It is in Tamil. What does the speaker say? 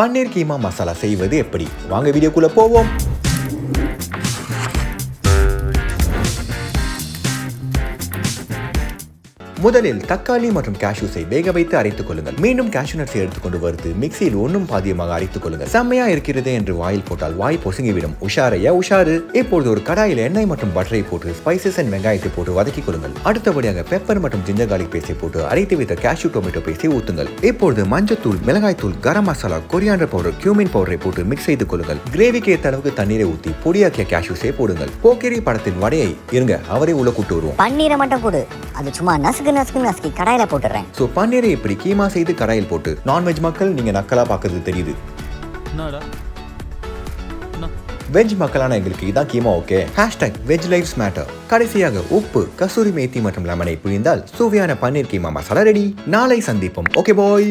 பன்னீர் கீமா மசாலா செய்வது எப்படி? வாங்க வீடியோக்குள்ள போவோம். முதலில் தக்காளி மற்றும் கேஷ்யூஸை வேக வைத்து அரைத்துக் கொள்ளுங்கள். மீண்டும் கேஷ்யூ நட்ஸை எடுத்துக்கொண்டு வறுத்து மிக்சியில் ஒன்றும் பாதியமாக அரைத்துக் கொள்ளுங்கள். செம்மையா இருக்கிறது என்று வாயில் போட்டால் வாய் பொசுங்கிவிடும். உஷாரையா உஷாரு. இப்பொழுது ஒரு கடாயில் எண்ணெய் மற்றும் பட்டரை போட்டு ஸ்பைசஸ் அண்ட் வெங்காயத்தை போட்டு வதக்கிக் கொள்ளுங்கள். அடுத்தபடியாக பெப்பர் மற்றும் ஜிஞ்சர் கார்லிக் பேஸ்டை போட்டு அரைத்து வைத்த கேஷ்யூ டொமேட்டோ பேஸ்டை ஊத்துங்கள். இப்பொழுது மஞ்சத்தூள், மிளகாய்த்தூள், garam masala, coriander powder, cumin பவுடரை போட்டு மிக்ஸ் செய்து கொள்ளுங்கள். கிரேவிக்கு ஏற்ற அளவுக்கு தண்ணீரை ஊற்றி பொடியாக்கிய கேஷ்யூஸை போடுங்கள். போக்கிரி படத்தின் வடையை இருங்க அவரை உள்ள கூட்டு வருவோம். பன்னீரை மட்டும் கொடு, அது சும்மா நசுக்கு கடாயில போட்டுறேன். சோ பன்னீரை இப்படி கீமா செய்து கடாயில் போட்டு நான்வெஜ் மக்கள் நீங்க நக்கலா பாக்குறது தெரியுது. வெஜ் மக்களான எங்களுக்கு இதான் கீமா ஓகே. #VegLivesMatter. கடைசியாக உப்பு, கசூரி மேத்தி மற்றும் லெமனை புழிந்தால் சுவையான பன்னீர் கீமா மசாலா ரெடி. நாளை சந்திப்போம். Okay bye.